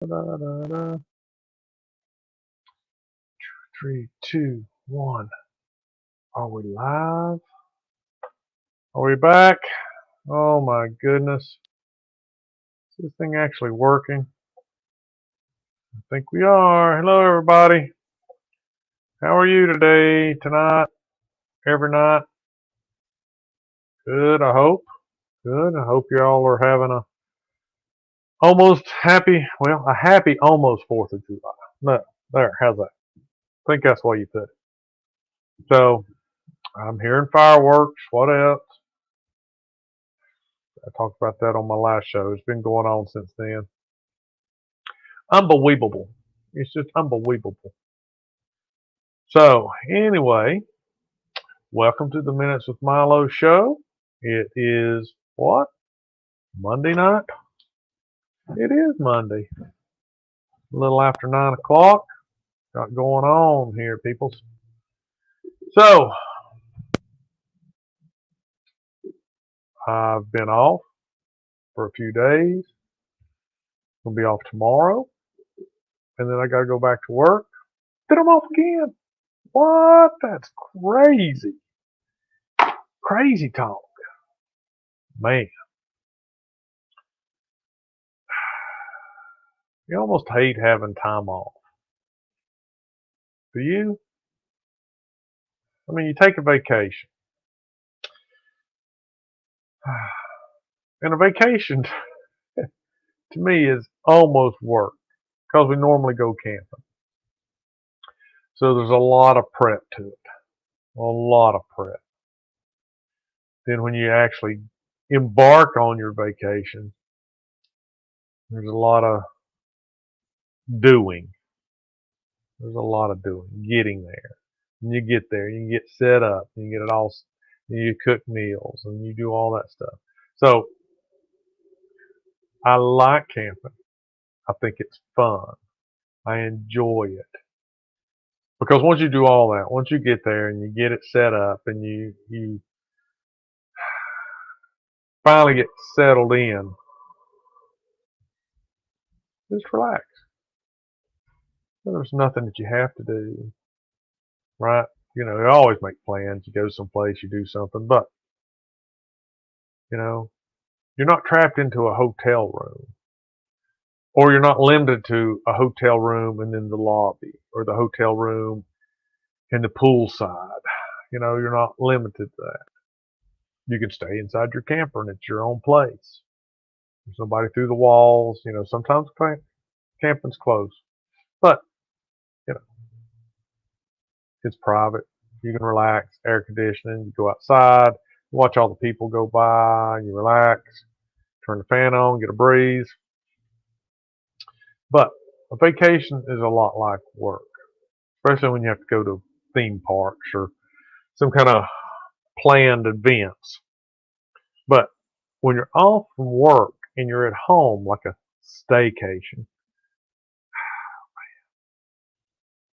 Da-da-da-da. 3, 2, 1. Are we live? Are we back? Oh my goodness. Is this thing actually working? I think we are. Hello everybody. How are you today, tonight, every night? Good, I hope. Good. I hope you all are having a happy almost 4th of July. No, there, how's that? I think that's what you put it. So, I'm hearing fireworks. What else? I talked about that on my last show. It's been going on since then. Unbelievable. It's just unbelievable. So, anyway, welcome to the Minutes with Milo show. It is what? Monday night? It is Monday. A little after 9 o'clock. Got going on here, people. So, I've been off for a few days. I'll be off tomorrow. And then I got to go back to work. Then I'm off again. What? That's crazy. Crazy talk. Man. You almost hate having time off. Do you? I mean, you take a vacation. And a vacation, to me, is almost work because we normally go camping. So there's a lot of prep to it. A lot of prep. Then when you actually embark on your vacation, there's a lot of doing. There's a lot of doing, getting there. And you get there, you get set up, you get it all, you cook meals, and you do all that stuff. So I like camping. I think it's fun. I enjoy it. Because once you do all that, once you get there and you get it set up and you finally get settled in, just relax. There's nothing that you have to do, right? You know, you always make plans. You go someplace, you do something, but you know, you're not trapped into a hotel room, or you're not limited to a hotel room and then the lobby, or the hotel room and the pool side. You know, you're not limited to that. You can stay inside your camper and it's your own place. There's nobody through the walls. You know, sometimes camping's closed, but you know, it's private. You can relax, air conditioning. You go outside, watch all the people go by. You relax, turn the fan on, get a breeze. But a vacation is a lot like work, especially when you have to go to theme parks or some kind of planned events. But when you're off from work and you're at home, like a staycation,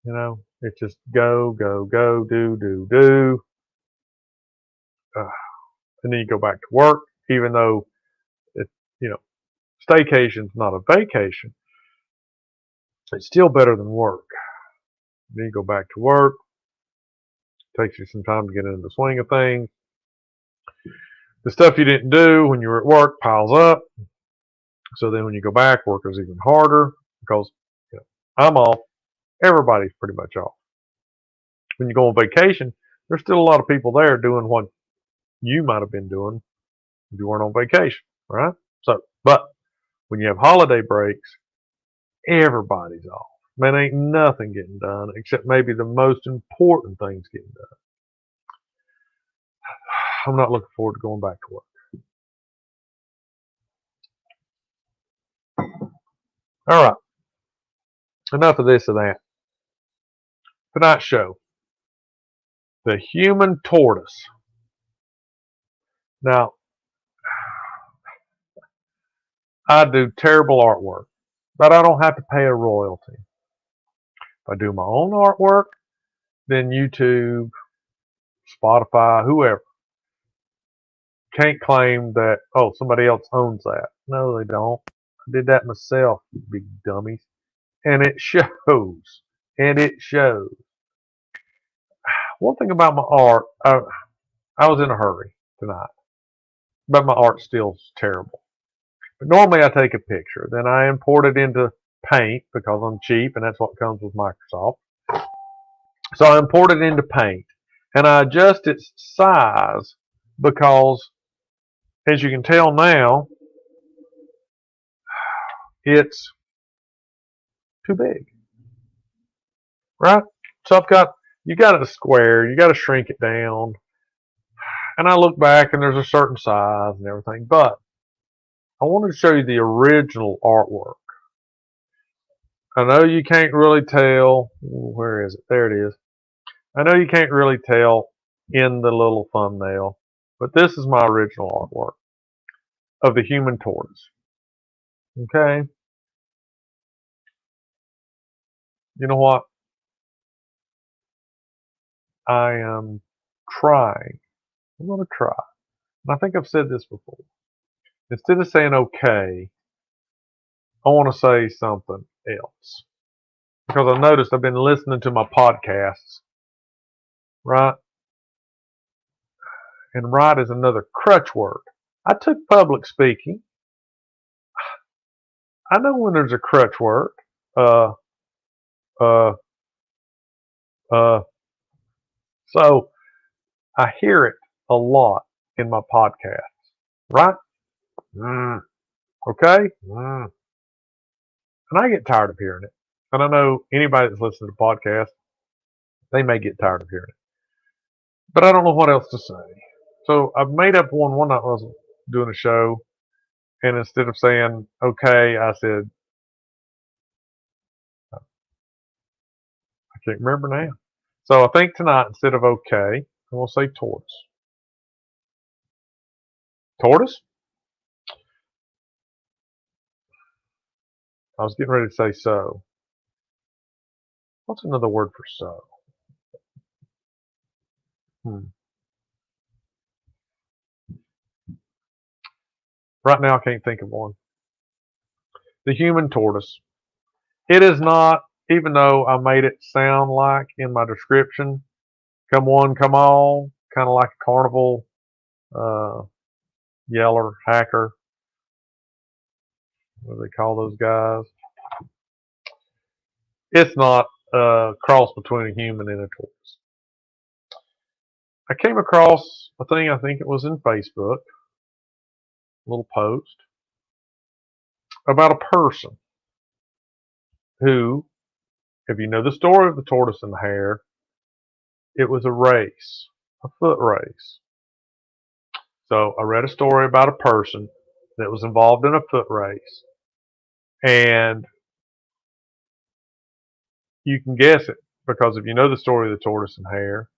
you know, it's just go, go, go, do, do, do. And then you go back to work, even though it, you know, staycation's not a vacation. It's still better than work. Then you go back to work. It takes you some time to get into the swing of things. The stuff you didn't do when you were at work piles up. So then when you go back, work is even harder because you know, I'm off. Everybody's pretty much off. When you go on vacation, there's still a lot of people there doing what you might have been doing if you weren't on vacation, right? So, but when you have holiday breaks, everybody's off. Man, ain't nothing getting done except maybe the most important things getting done. I'm not looking forward to going back to work. All right. Enough of this and that. Tonight's show. The human tortoise. Now, I do terrible artwork, but I don't have to pay a royalty. If I do my own artwork, then YouTube, Spotify, whoever can't claim that, oh, somebody else owns that. No, they don't. I did that myself, you big dummies. And it shows. And it shows. One thing about my art, I was in a hurry tonight. But my art's still terrible. But normally I take a picture. Then I import it into Paint because I'm cheap and that's what comes with Microsoft. So I import it into Paint. And I adjust its size because, as you can tell now, it's too big. Right? So you got it a square, you got to shrink it down. And I look back and there's a certain size and everything. But I wanted to show you the original artwork. I know you can't really tell. Where is it? There it is. I know you can't really tell in the little thumbnail, but this is my original artwork of the human tortoise. Okay? You know what? I am trying. I'm going to try. And I think I've said this before. Instead of saying okay, I want to say something else. Because I've noticed I've been listening to my podcasts, right? And right is another crutch word. I took public speaking. I know when there's a crutch word. Uh, uh, uh. So I hear it a lot in my podcasts, right? Okay? And I get tired of hearing it. And I know anybody that's listening to podcasts, they may get tired of hearing it. But I don't know what else to say. So I've made up one night I was doing a show, and instead of saying okay, I said, I can't remember now. So I think tonight, instead of okay, I'm going to say tortoise. Tortoise? I was getting ready to say so. What's another word for so? Right now I can't think of one. The human tortoise. It is not, even though I made it sound like in my description, come one, come all, kind of like a carnival yeller, hacker. What do they call those guys? It's not a cross between a human and a tortoise. I came across a thing, I think it was in Facebook, a little post, about a person who, if you know the story of the tortoise and the hare, it was a race, a foot race. So I read a story about a person that was involved in a foot race, and you can guess it because if you know the story of the tortoise and hare,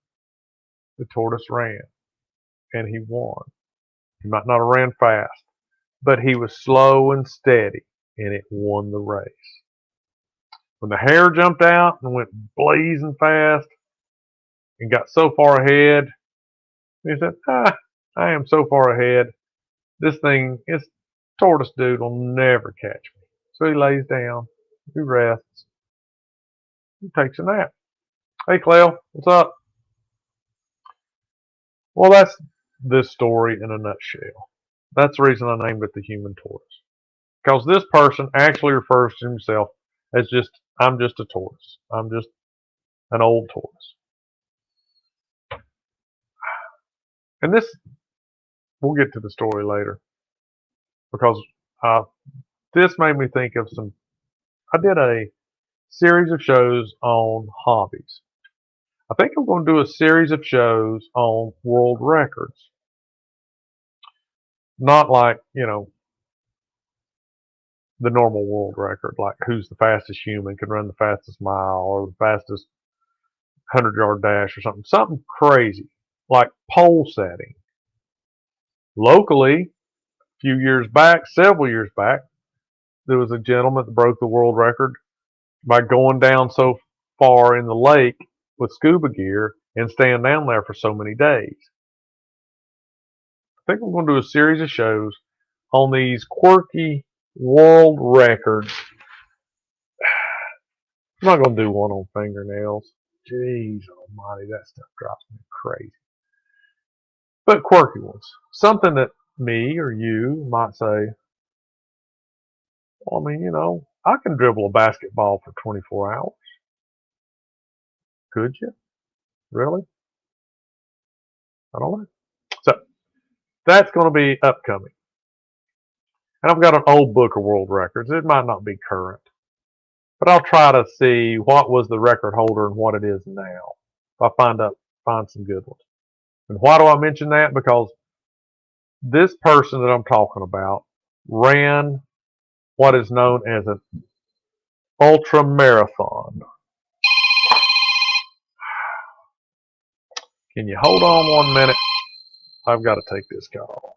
the tortoise ran and he won. He might not have ran fast, but he was slow and steady, and it won the race. When the hare jumped out and went blazing fast and got so far ahead, he said, I am so far ahead. This tortoise dude will never catch me. So he lays down, he rests, he takes a nap. Hey, Cleo, what's up? Well, that's this story in a nutshell. That's the reason I named it the human tortoise. Because this person actually refers to himself as I'm just a tortoise. I'm just an old tortoise. And we'll get to the story later. Because this made me think of I did a series of shows on hobbies. I think I'm going to do a series of shows on world records. Not like, the normal world record, like who's the fastest human, can run the fastest mile, or the fastest 100-yard dash, or something. Something crazy, like pole setting. Locally, several years back, there was a gentleman that broke the world record by going down so far in the lake with scuba gear and staying down there for so many days. I think we're going to do a series of shows on these quirky world records. I'm not going to do one on fingernails. Jeez almighty, that stuff drives me crazy. But quirky ones. Something that me or you might say, well, I mean, I can dribble a basketball for 24 hours. Could you? Really? I don't know. So that's going to be upcoming. And I've got an old book of world records. It might not be current, but I'll try to see what was the record holder and what it is now. If I find some good ones. And why do I mention that? Because this person that I'm talking about ran what is known as an ultra marathon. Can you hold on 1 minute? I've got to take this call.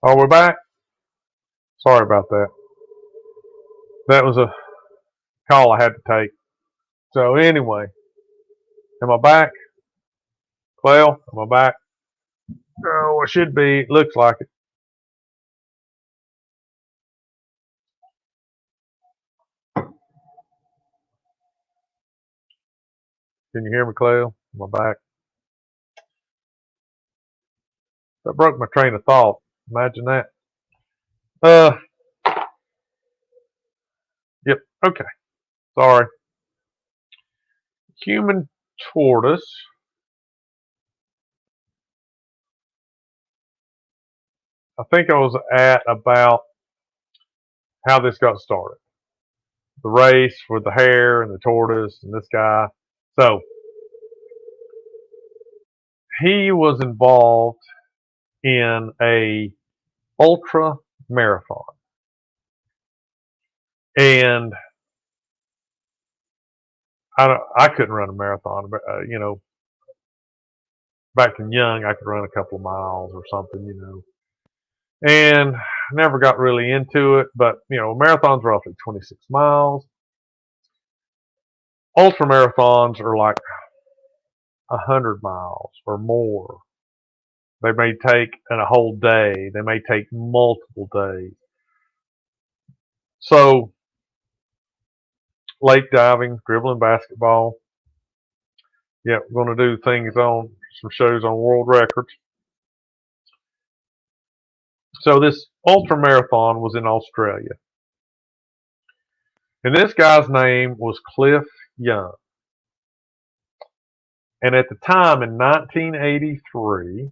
Oh, we're back? Sorry about that. That was a call I had to take. So anyway, am I back? Well, am I back? Oh, I should be. It looks like it. Can you hear me, Cleo? Am I back? That broke my train of thought. Imagine that. Uh, yep. Okay. Sorry. Human tortoise. I think I was at about how this got started. The race with the hare and the tortoise and this guy. So he was involved in a ultra marathon, and I couldn't run a marathon, but back in young I could run a couple of miles or something, and never got really into it. But a marathon's roughly 26 miles. Ultra marathons are like 100 miles or more. They may take in a whole day. They may take multiple days. So lake diving, dribbling basketball. Yeah, we're going to do things on some shows on world records. So this ultra marathon was in Australia. And this guy's name was Cliff Young. And at the time in 1983,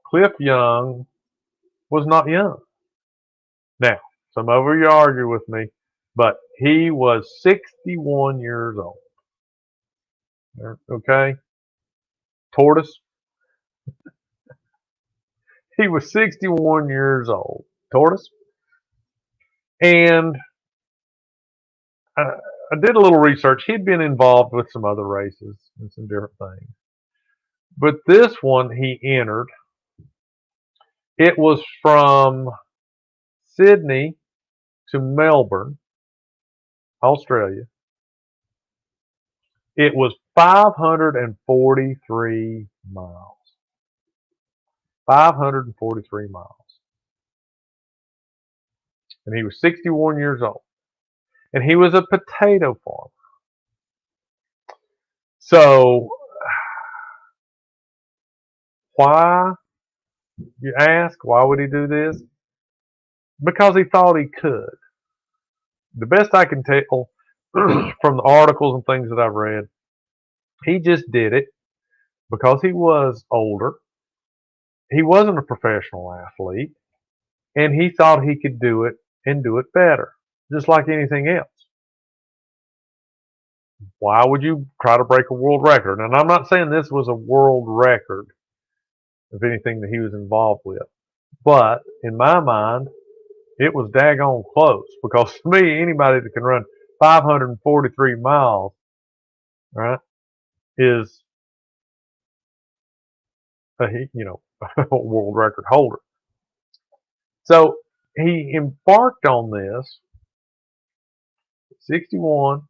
Cliff Young was not young. Now, some of you argue with me, but he was 61 years old. Okay? Tortoise, he was 61 years old. Tortoise. And I did a little research. He'd been involved with some other races and some different things. But this one he entered. It was from Sydney to Melbourne, Australia. It was 543 miles. 543 miles. And he was 61 years old. And he was a potato farmer. So, why, you ask, why would he do this? Because he thought he could. The best I can tell from the articles and things that I've read, he just did it because he was older. He wasn't a professional athlete, and he thought he could do it and do it better, just like anything else. Why would you try to break a world record? And I'm not saying this was a world record of anything that he was involved with, but in my mind, it was daggone close, because to me, anybody that can run 543 miles, right, is a world record holder. So he embarked on this 61.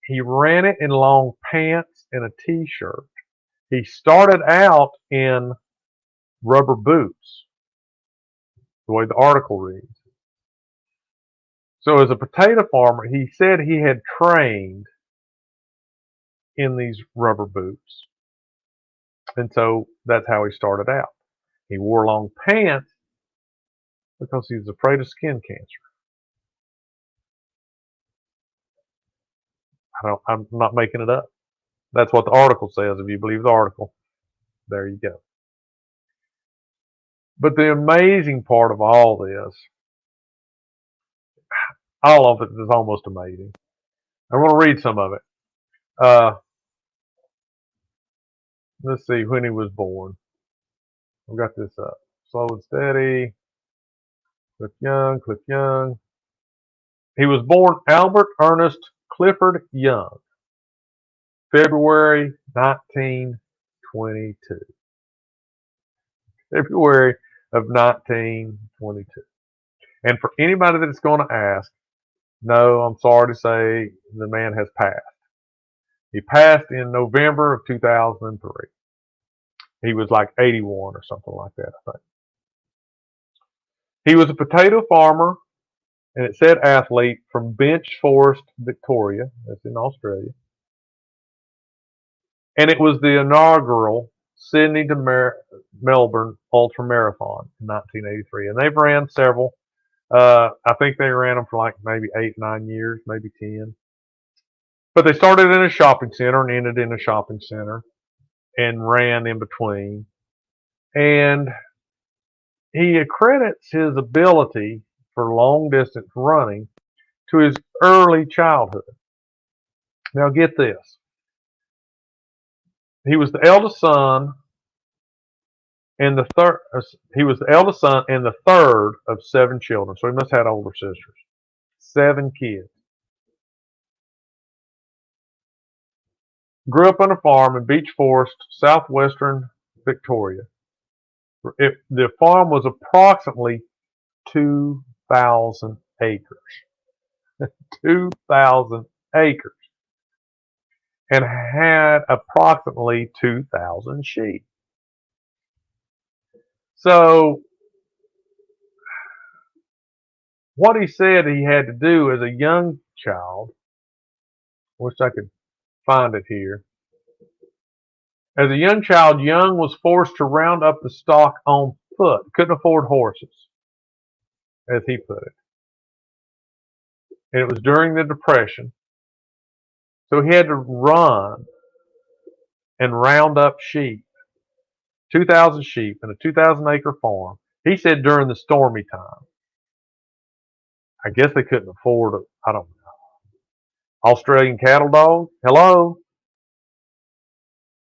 He ran it in long pants and a t-shirt. He started out in rubber boots, the way the article reads. So as a potato farmer, he said he had trained in these rubber boots. And so that's how he started out. He wore long pants because he was afraid of skin cancer. I'm not making it up. That's what the article says. If you believe the article, there you go. But the amazing part of all this, all of it is almost amazing. I want to read some of it. Let's see when he was born. I've got this up. Slow and steady. Cliff Young, Cliff Young. He was born Albert Ernest Clifford Young, February 1922. February of 1922. And for anybody that's going to ask, no, I'm sorry to say the man has passed. He passed in November of 2003. He was like 81 or something like that, I think. He was a potato farmer, and it said athlete, from Bench Forest, Victoria. That's in Australia. And it was the inaugural Sydney to Melbourne Ultra Marathon in 1983. And they've ran several. I think they ran them for like maybe 8, 9 years, maybe 10. But they started in a shopping center and ended in a shopping center and ran in between. And he accredits his ability for long distance running to his early childhood. Now get this. He was the eldest son and the third of 7 children. So he must have had older sisters. 7 kids. Grew up on a farm in Beech Forest, southwestern Victoria. The farm was approximately 2,000 acres. 2,000 acres. And had approximately 2,000 sheep. So, what he said he had to do as a young child, wish I could find it here. As a young child, Young was forced to round up the stock on foot. Couldn't afford horses, as he put it. And it was during the Depression. So he had to run and round up sheep. 2,000 sheep in a 2,000-acre farm. He said during the stormy time. I guess they couldn't afford it. I don't know. Australian cattle dog? Hello?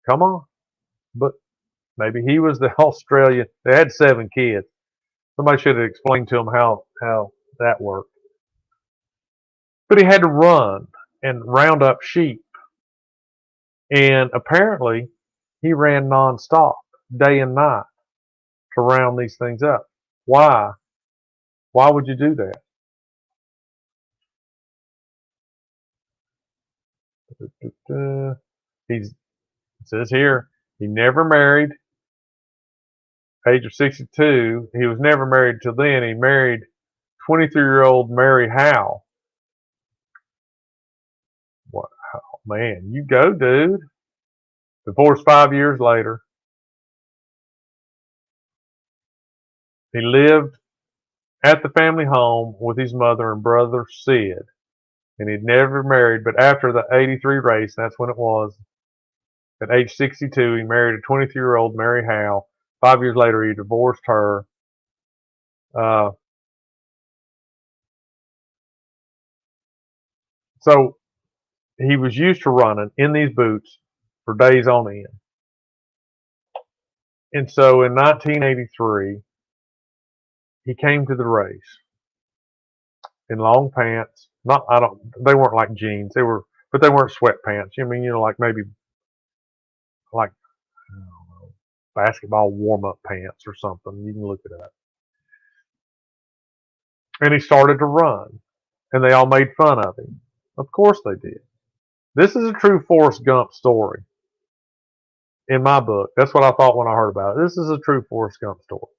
Come on. But maybe he was the Australian. They had 7 kids. Somebody should have explained to him how that worked. But he had to run and round up sheep. And apparently, he ran nonstop, day and night, to round these things up. Why? Why would you do that? It says here, he never married. Age of 62. He was never married till then. He married 23-year-old Mary Howe. Wow, man, you go, dude. Divorced 5 years later. He lived at the family home with his mother and brother Sid. And he'd never married, but after the 83 race, that's when it was, at age 62, he married a 23-year-old Mary Howe. 5 years later, he divorced her. So he was used to running in these boots for days on end. And so in 1983, he came to the race in long pants. They weren't like jeans. But they weren't sweatpants. I mean, like maybe like, I don't know, basketball warm-up pants or something. You can look it up. And he started to run. And they all made fun of him. Of course they did. This is a true Forrest Gump story. In my book. That's what I thought when I heard about it. This is a true Forrest Gump story.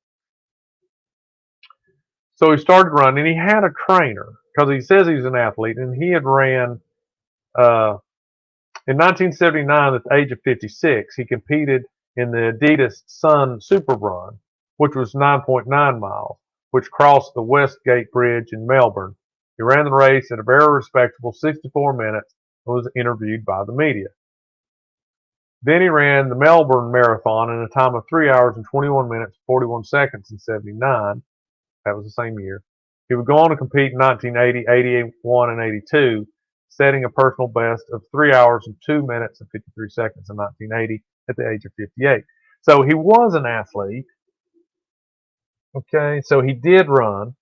So he started running. He had a trainer because he says he's an athlete, and he had ran in 1979 at the age of 56. He competed in the Adidas Sun Super Run, which was 9.9 miles, which crossed the Westgate Bridge in Melbourne. He ran the race at a very respectable 64 minutes and was interviewed by the media. Then he ran the Melbourne Marathon in a time of 3 hours and 21 minutes, 41 seconds in 79. That was the same year. He would go on to compete in 1980, 81, and 82, setting a personal best of 3 hours and 2 minutes and 53 seconds in 1980 at the age of 58. So he was an athlete. Okay, so he did run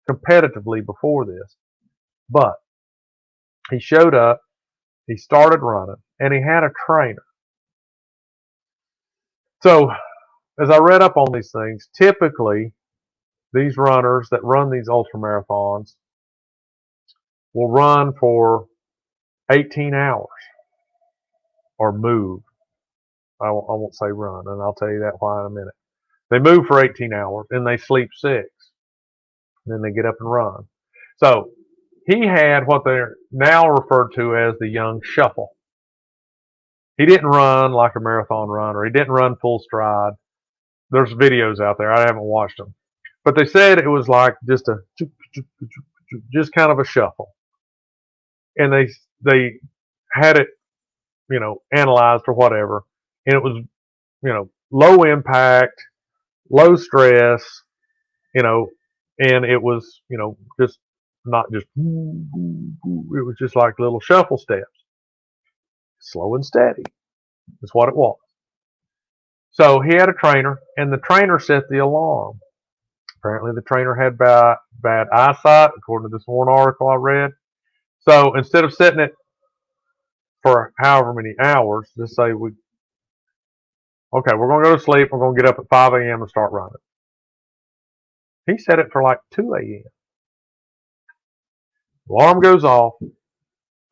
competitively before this. But he showed up, he started running, and he had a trainer. So as I read up on these things, typically these runners that run these ultra marathons will run for 18 hours or move. I won't say run, and I'll tell you that why in a minute. They move for 18 hours and they sleep 6. Then they get up and run. So he had what they're now referred to as the young shuffle. He didn't run like a marathon runner. He didn't run full stride. There's videos out there. I haven't watched them. But they said it was like just kind of a shuffle. And they had it, analyzed or whatever. And it was, low impact, low stress, and it was, just not just, it was just like little shuffle steps. Slow and steady is what it was. So he had a trainer, and the trainer set the alarm. Apparently the trainer had bad eyesight, according to this one article I read. So instead of setting it for however many hours, just say we're going to go to sleep. We're going to get up at 5 a.m. and start running. He set it for like 2 a.m. Alarm goes off.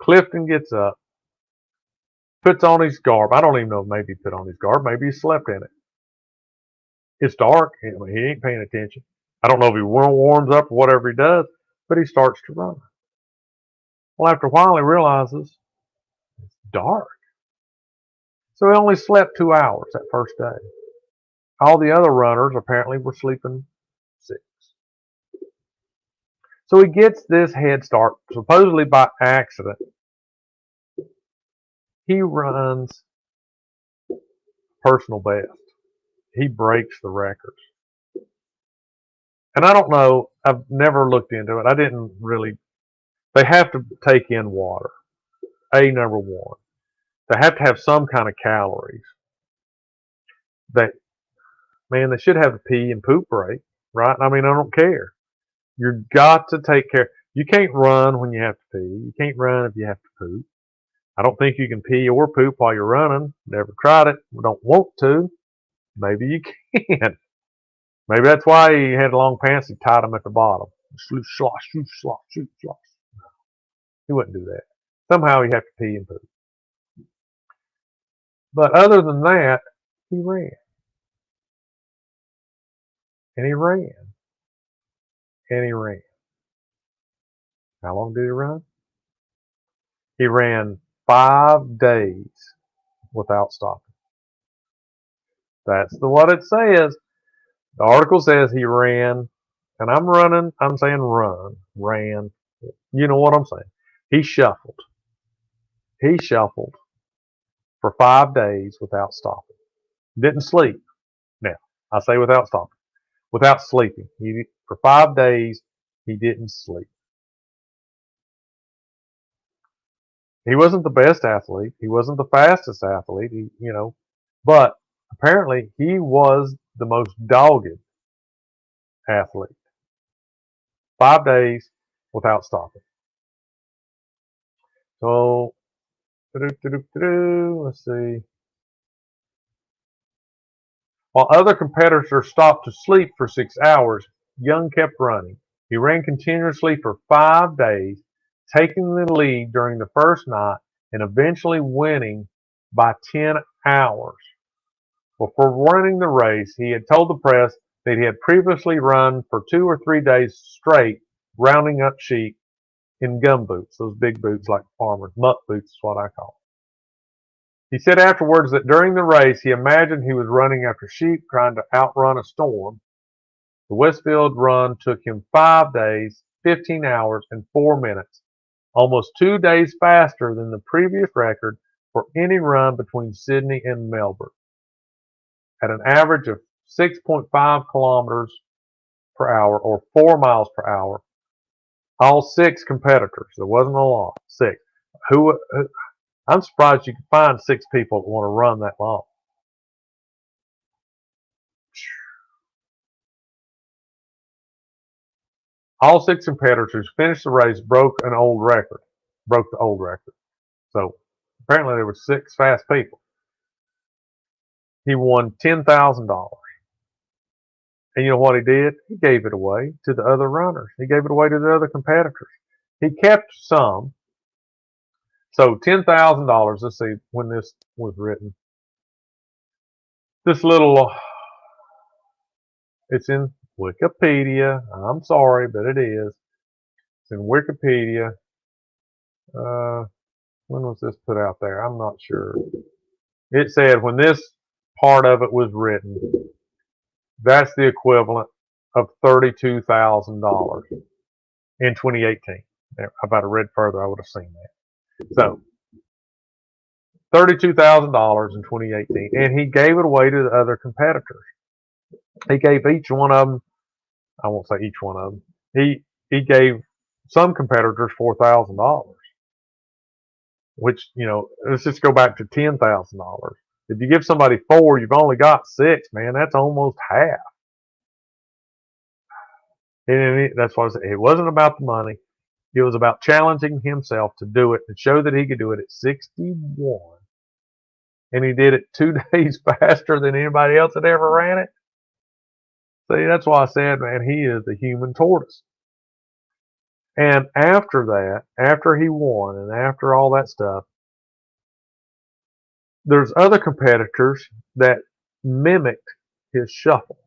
Clifton gets up, puts on his garb. I don't even know if maybe he put on his garb. Maybe he slept in it. It's dark. He ain't paying attention. I don't know if he warms up or whatever he does, but he starts to run. Well, after a while, he realizes it's dark. So he only slept 2 hours that first day. All the other runners apparently were sleeping 6. So he gets this head start, supposedly by accident. He runs personal best. He breaks the records. And I don't know, I've never looked into it. I didn't really. They have to take in water, number one. They have to have some kind of calories. They should have a pee and poop break, right? I mean, I don't care. You've got to take care. You can't run when you have to pee. You can't run if you have to poop. I don't think you can pee or poop while you're running. Never tried it. Don't want to. Maybe you can. Maybe that's why he had long pants. He tied them at the bottom. Sloosh, slosh, sloosh, slosh, sloosh, slosh. He wouldn't do that. Somehow he'd have to pee and poop. But other than that, he ran. And he ran. And he ran. How long did he run? He ran 5 days without stopping. That's what it says. The article says he ran, and I'm saying ran. You know what I'm saying. He shuffled. He shuffled for 5 days without stopping. Didn't sleep. Now, I say without stopping. Without sleeping. For 5 days, he didn't sleep. He wasn't the best athlete. He wasn't the fastest athlete, but apparently he was the most dogged athlete. 5 days without stopping. So, let's see. While other competitors stopped to sleep for 6 hours, Young kept running. He ran continuously for 5 days, taking the lead during the first night and eventually winning by 10 hours. Before running the race, he had told the press that he had previously run for 2 or 3 days straight, rounding up sheep in gum boots, those big boots like farmers, muck boots is what I call them. He said afterwards that during the race, he imagined he was running after sheep trying to outrun a storm. The Westfield run took him 5 days, 15 hours, and 4 minutes, almost 2 days faster than the previous record for any run between Sydney and Melbourne, at an average of 6.5 kilometers per hour or 4 miles per hour. All 6 competitors. There wasn't a lot. 6. I'm surprised you can find 6 people that want to run that long. All 6 competitors who finished the race broke the old record. So apparently there were 6 fast people. He won $10,000. And you know what he did? He gave it away to the other runners. He gave it away to the other competitors. He kept some. So $10,000. Let's see when this was written. This little, it's in Wikipedia. I'm sorry, but it is. It's in Wikipedia. When was this put out there? I'm not sure. It said when this part of it was written, that's the equivalent of $32,000 in 2018. If I'd have read further, I would have seen that. So $32,000 in 2018, and he gave it away to the other competitors. He gave each one of them. I won't say each one of them. He gave some competitors $4,000, which, you know, let's just go back to $10,000. If you give somebody four, you've only got six, man. That's almost half. And that's what I said. It wasn't about the money. It was about challenging himself to do it and show that he could do it at 61. And he did it 2 days faster than anybody else that ever ran it. See, that's why I said, man, he is the human tortoise. And after that, after he won and after all that stuff, there's other competitors that mimicked his shuffle.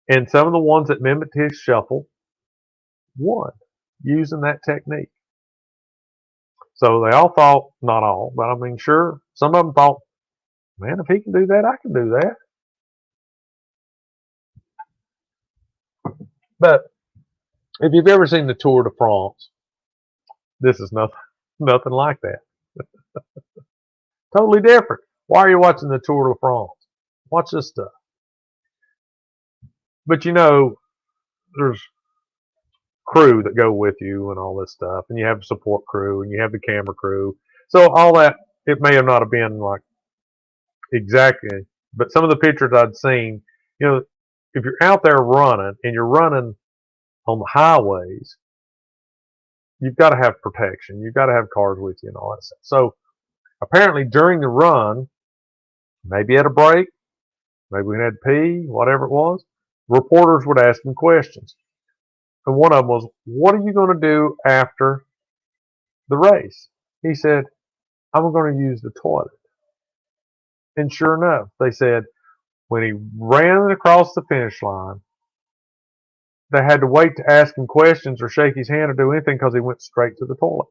And some of the ones that mimicked his shuffle won using that technique. So they all thought, not all, but I mean, sure, some of them thought, man, if he can do that, I can do that. But if you've ever seen the Tour de France, this is nothing like that. Totally different. Why are you watching the Tour de France? Watch this stuff. But you know, there's crew that go with you and all this stuff, and you have support crew and you have the camera crew. So all that, it may have not have been like exactly, but some of the pictures I'd seen, you know, if you're out there running and you're running on the highways, you've got to have protection. You've got to have cars with you and all that stuff. So apparently during the run, maybe at a break, maybe we had to pee, whatever it was, reporters would ask him questions. And one of them was, what are you going to do after the race? He said, I'm going to use the toilet. And sure enough, they said when he ran across the finish line, they had to wait to ask him questions or shake his hand or do anything because he went straight to the toilet.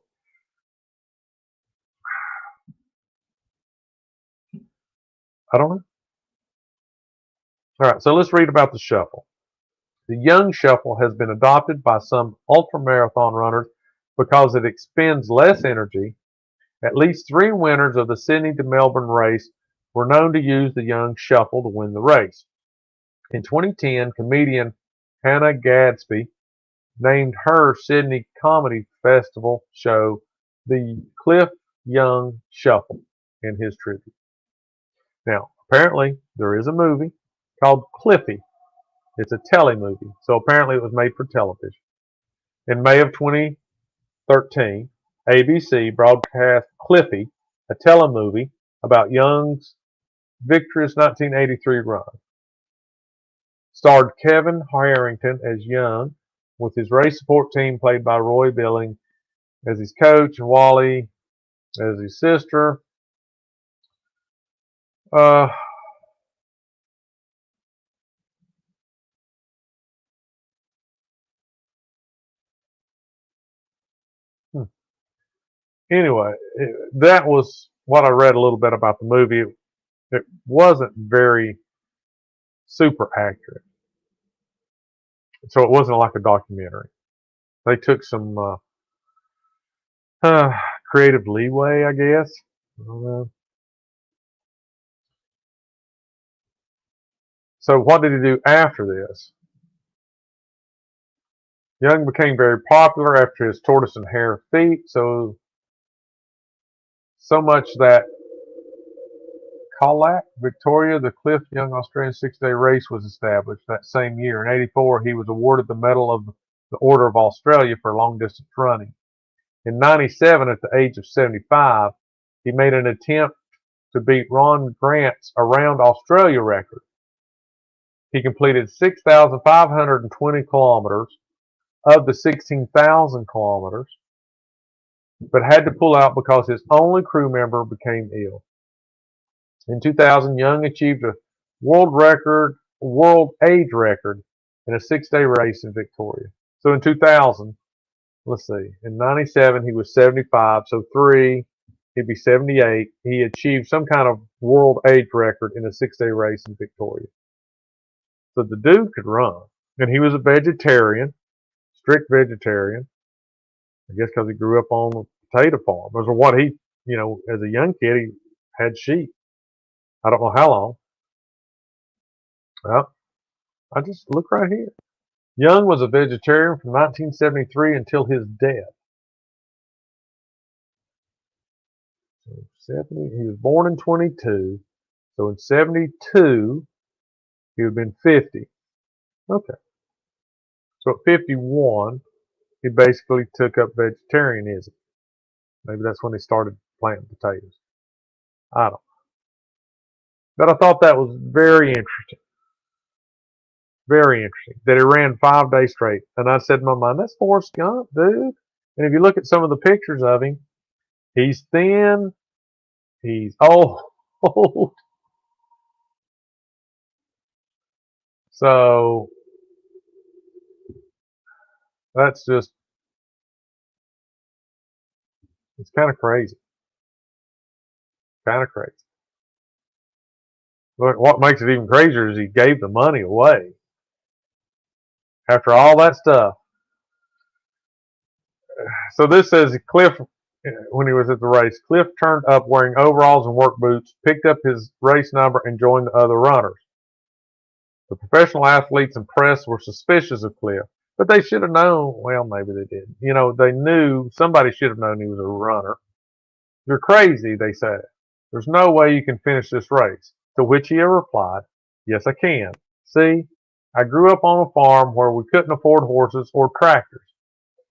I don't know. All right, so let's read about the shuffle. The young shuffle has been adopted by some ultramarathon runners because it expends less energy. At least 3 winners of the Sydney to Melbourne race were known to use the young shuffle to win the race. In 2010, comedian Hannah Gadsby named her Sydney Comedy Festival show the Cliff Young Shuffle in his tribute. Now, apparently, there is a movie called Cliffy. It's a telemovie, so apparently it was made for television. In May of 2013, ABC broadcast Cliffy, a telemovie about Young's victorious 1983 run. Starred Kevin Harrington as Young, with his race support team played by Roy Billing as his coach and Wally as his sister. Anyway, that was what I read a little bit about the movie. It wasn't very super accurate. So it wasn't like a documentary. They took some creative leeway, I guess. I don't know. So what did he do after this? Young became very popular after his tortoise and hare feat, so much that Colac, Victoria, the Cliff Young Australian 6-day race was established that same year. In '84, he was awarded the Medal of the Order of Australia for long distance running. In '97, at the age of 75, he made an attempt to beat Ron Grant's Around Australia record. He completed 6,520 kilometers of the 16,000 kilometers, but had to pull out because his only crew member became ill. In 2000, Young achieved a world age record in a 6-day race in Victoria. So in 2000, let's see, in 97 he was 75, so 3, he'd be 78. He achieved some kind of world age record in a 6-day race in Victoria. So the dude could run. And he was a vegetarian, strict vegetarian. I guess because he grew up on a potato farm. Or what he, as a young kid, he had sheep. I don't know how long. Well, I just look right here. Young was a vegetarian from 1973 until his death. So he was born in 22. So in 72, he would have been 50. Okay. So at 51, he basically took up vegetarianism. Maybe that's when he started planting potatoes. I don't know. But I thought that was very interesting. Very interesting. That he ran 5 days straight. And I said in my mind, that's Forrest Gump, dude. And if you look at some of the pictures of him, he's thin. He's old. So that's just, it's kind of crazy. Kind of crazy. But what makes it even crazier is he gave the money away. After all that stuff. So this says Cliff, when he was at the race, Cliff turned up wearing overalls and work boots, picked up his race number, and joined the other runners. The professional athletes and press were suspicious of Cliff, but they should have known. Well, maybe they didn't. They knew, somebody should have known he was a runner. You're crazy, they said. There's no way you can finish this race. To which he replied, yes, I can. See, I grew up on a farm where we couldn't afford horses or tractors.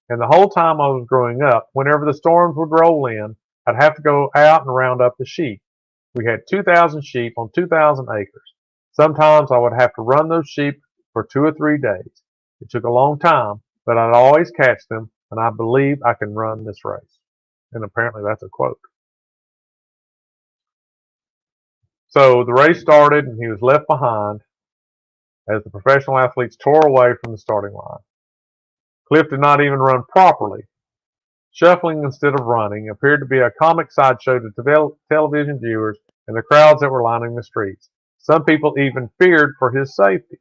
And the whole time I was growing up, whenever the storms would roll in, I'd have to go out and round up the sheep. We had 2,000 sheep on 2,000 acres. Sometimes I would have to run those sheep for 2 or 3 days. It took a long time, but I'd always catch them, and I believe I can run this race. And apparently that's a quote. So the race started, and he was left behind as the professional athletes tore away from the starting line. Cliff did not even run properly. Shuffling instead of running appeared to be a comic sideshow to television viewers and the crowds that were lining the streets. Some people even feared for his safety.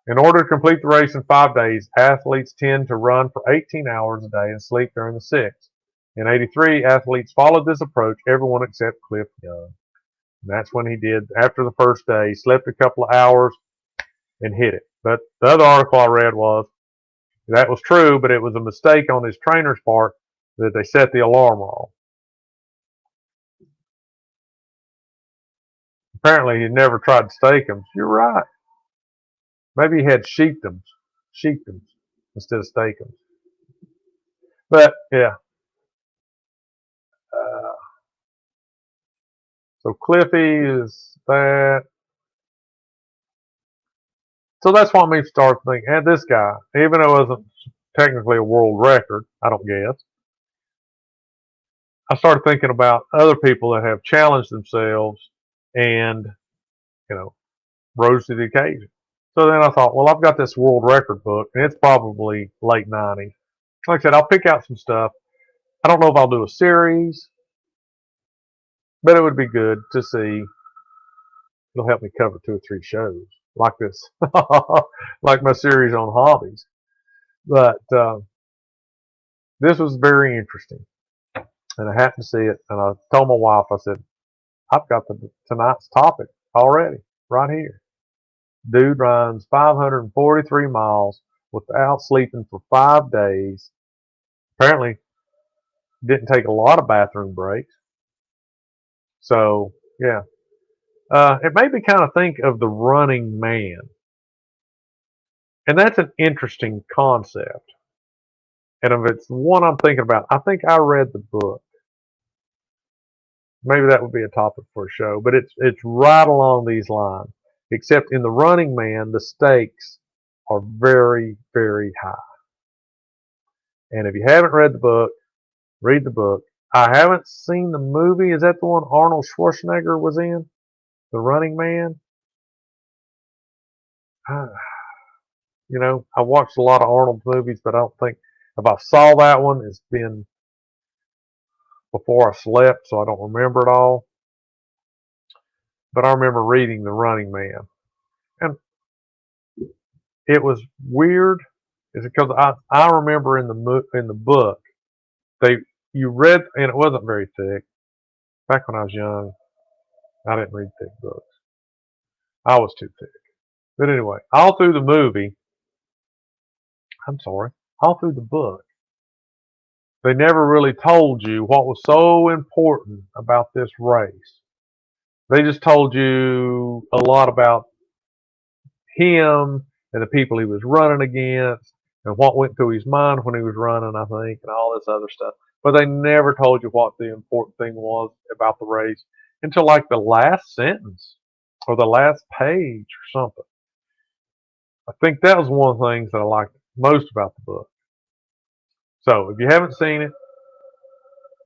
In order to complete the race in 5 days, athletes tend to run for 18 hours a day and sleep during the 6. In 83, athletes followed this approach, everyone except Cliff Young. And that's when he did, after the first day, he slept a couple of hours and hit it. But the other article I read was, that was true, but it was a mistake on his trainer's part that they set the alarm wrong. Apparently, he never tried steakums. You're right. Maybe he had sheepdoms instead of steakums. But yeah. So Cliffy is that. So that's what made me start thinking, and this guy, even though it wasn't technically a world record, I don't guess, I started thinking about other people that have challenged themselves and, rose to the occasion. So then I thought, well, I've got this world record book, and it's probably late 90s. Like I said, I'll pick out some stuff. I don't know if I'll do a series, but it would be good to see. It'll help me cover 2 or 3 shows like this, like my series on hobbies. But this was very interesting, and I happened to see it, and I told my wife, I said, I've got tonight's topic already, right here. Dude runs 543 miles without sleeping for 5 days. Apparently, didn't take a lot of bathroom breaks. So, yeah. It made me kind of think of the Running Man. And that's an interesting concept. And if it's the one I'm thinking about, I think I read the book. Maybe that would be a topic for a show, but it's right along these lines. Except in The Running Man, the stakes are very, very high. And if you haven't read the book, read the book. I haven't seen the movie. Is that the one Arnold Schwarzenegger was in? The Running Man? You know, I watched a lot of Arnold movies, but I don't think if I saw that one, it's been before I slept, so I don't remember it all. But I remember reading The Running Man, and it was weird. Is because I remember in the book you read, and it wasn't very thick. Back when I was young, I didn't read thick books. I was too thick. But anyway, all through the movie, all through the book, they never really told you what was so important about this race. They just told you a lot about him and the people he was running against and what went through his mind when he was running, I think, and all this other stuff. But they never told you what the important thing was about the race until like the last sentence or the last page or something. I think that was one of the things that I liked most about the book. So if you haven't seen it,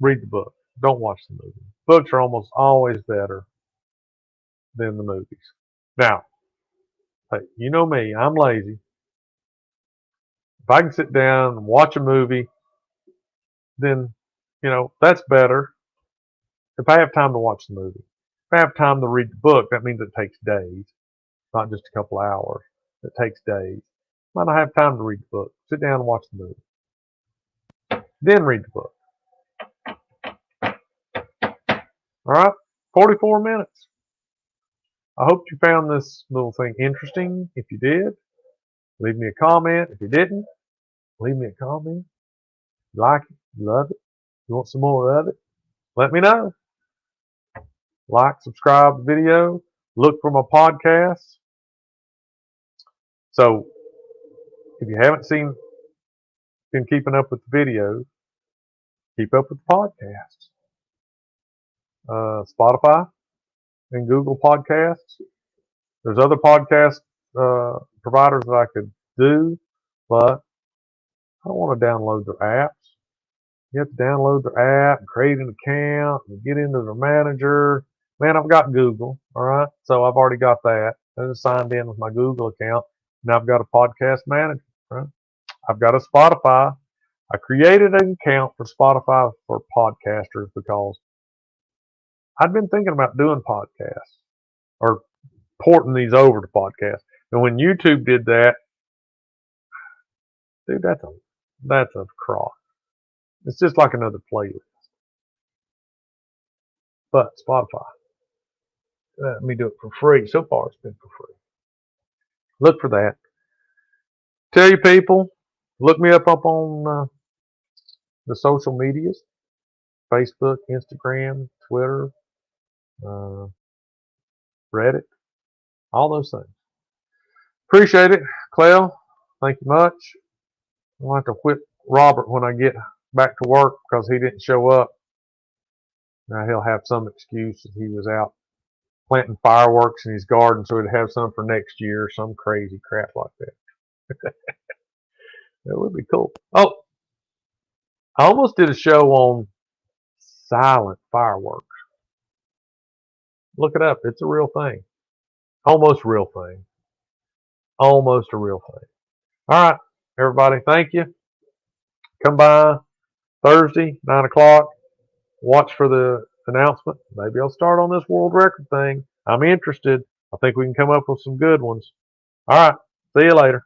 read the book. Don't watch the movie. Books are almost always better than the movies. Now, hey, you know me, I'm lazy. If I can sit down and watch a movie, then, that's better. If I have time to watch the movie, if I have time to read the book, that means it takes days, not just a couple hours. It takes days. Might not have time to read the book. Sit down and watch the movie. Then read the book. All right? 44 minutes. I hope you found this little thing interesting. If you did, leave me a comment. If you didn't, leave me a comment. You like it? You love it? You want some more of it? Let me know. Like, subscribe to the video. Look for my podcasts. So, if you haven't been keeping up with the videos, keep up with the podcasts. Spotify and Google Podcasts. There's other podcast providers that I could do, but I don't want to download their apps. You have to download their app and create an account and get into their manager. Man, I've got Google, all right? So I've already got that. I just signed in with my Google account, and I've got a podcast manager, right? I've got a Spotify. I created an account for Spotify for podcasters because I'd been thinking about doing podcasts or porting these over to podcasts. And when YouTube did that, dude, that's a crock. It's just like another playlist. But Spotify let me do it for free. So far, it's been for free. Look for that. Tell your people. Look me up on the social medias: Facebook, Instagram, Twitter, Reddit, all those things. Appreciate it, Clell. Thank you much. I'll have to whip Robert when I get back to work because he didn't show up. Now he'll have some excuse that he was out planting fireworks in his garden, so he'd have some for next year, some crazy crap like that. That would be cool. Oh, I almost did a show on silent fireworks. Look it up. It's a real thing. Almost a real thing. Almost a real thing. All right, everybody. Thank you. Come by Thursday, 9 o'clock. Watch for the announcement. Maybe I'll start on this world record thing. I'm interested. I think we can come up with some good ones. All right. See you later.